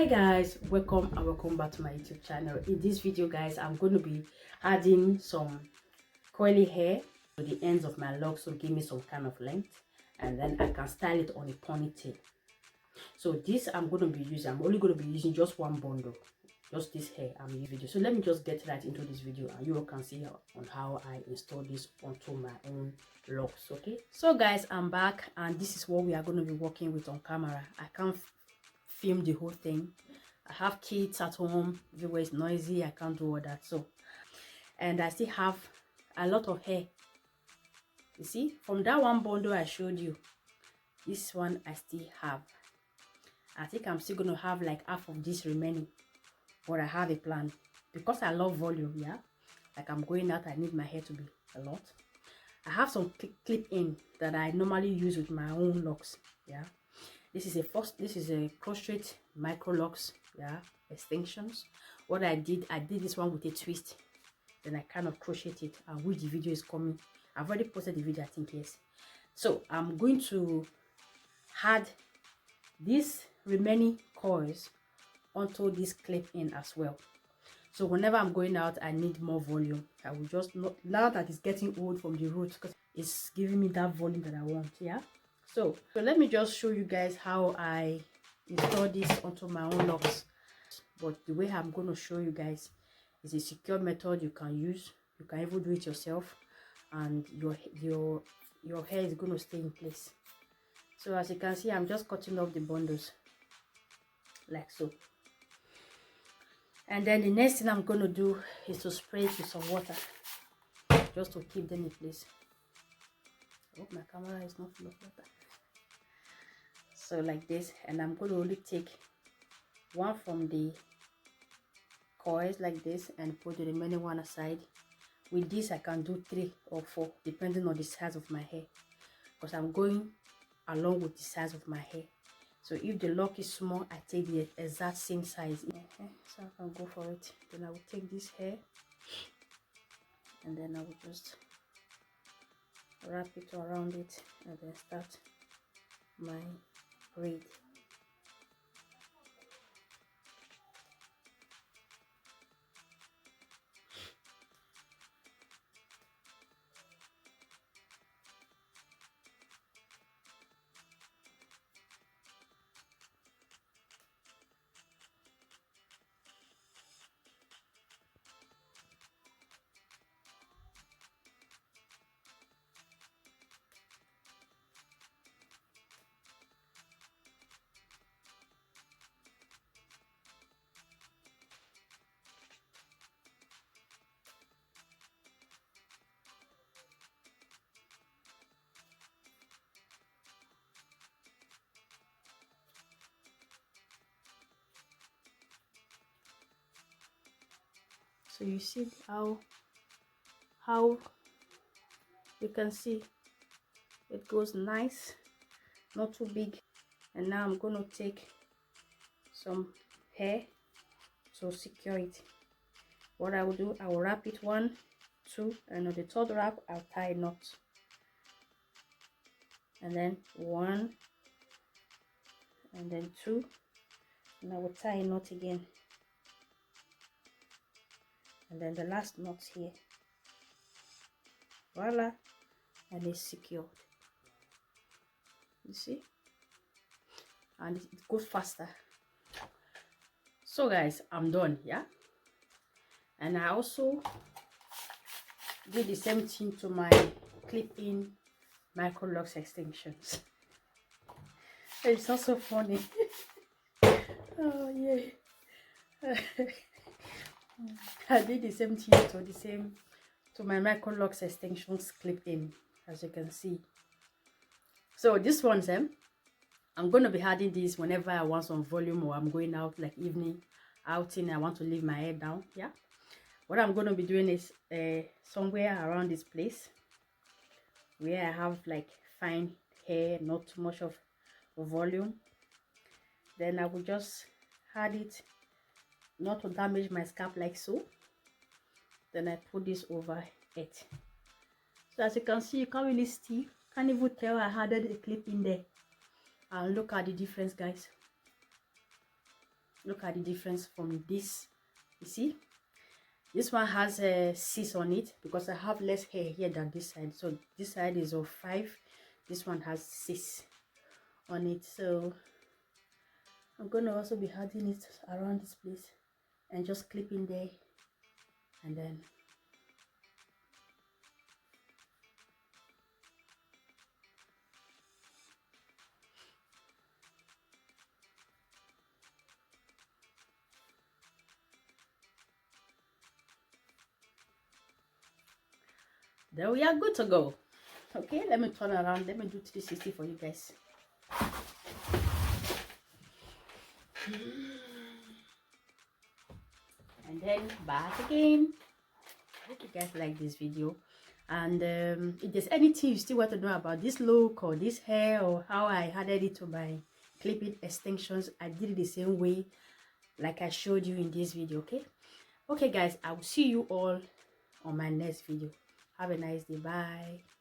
Hi guys, welcome and welcome back to my YouTube channel. In this video guys, I'm going to be adding some curly hair to the ends of my locks to give me some kind of length, and then I can style it on a ponytail. So this I'm only going to be using just one bundle, just this hair I'm using video. So let me just get right into this video and you all can see how I install this onto my own locks. Okay, so guys, I'm back and this is what we are going to be working with on camera. I can't film the whole thing. I have kids at home, everywhere is noisy, I can't do all that. So, and I still have a lot of hair. You see, from that one bundle I showed you, this one I still have. I think I'm still going to have like half of this remaining, but I have a plan because I love volume. Yeah, like I'm going out, I need my hair to be a lot. I have some clip in that I normally use with my own locks. Yeah, this is a crochet microlocs, yeah, extensions. What I did this one with a twist, then I kind of crocheted it, and which the video is coming. I've already posted the video, I think, yes. So I'm going to add these remaining coils onto this clip in as well. So whenever I'm going out, I need more volume. I will just not, now that it's getting old from the root, because it's giving me that volume that I want. Yeah, so let me just show you guys how I install this onto my own locks. But the way I'm going to show you guys is a secure method you can use. You can even do it yourself, and your hair is going to stay in place. So as you can see, I'm just cutting off the bundles like so. And then the next thing I'm going to do is to spray it with some water just to keep them in place. Oh, my camera is not full of water. So like this, and I'm going to only take one from the coils like this and put the remaining one aside. With this I can do 3 or 4 depending on the size of my hair, because I'm going along with the size of my hair. So if the lock is small, I take the exact same size. So I can go for it. Then I will take this hair and then I will just wrap it around it and then start my braid. So you see how you can see it goes nice, not too big. And now I'm going to take some hair to secure it. What I will do, I will wrap it 1, 2, and on the third wrap I'll tie a knot, and then 1 and then 2, and I will tie a knot again, and then the last knot here. Voila, and it's secured. You see, and it goes faster. So guys, I'm done. Yeah, and I also did the same thing to my clip-in microlocs extensions. It's also funny. Oh yeah. I did the same thing to my microlocs extensions clip-in, as you can see. So this one's I'm going to be adding this whenever I want some volume, or I'm going out like evening outing, I want to leave my hair down. Yeah, what I'm going to be doing is somewhere around this place where I have like fine hair, not too much of volume, then I will just add it, not to damage my scalp like so. Then I put this over it. So as you can see, you can't really see, can't even tell I added a clip in there. And look at the difference, guys. Look at the difference from this. You see, this one has a 6 on it because I have less hair here than this side. So this side is of 5, this one has 6 on it. So I'm gonna also be adding it around this place and just clip in there, and then there we are, good to go. Okay, let me turn around, let me do 360 for you guys. And then back again. I hope you guys like this video, and if there's anything you still want to know about this look or this hair or how I added it to my clipping extensions, I did it the same way like I showed you in this video. Okay guys, I will see you all on my next video. Have a nice day. Bye.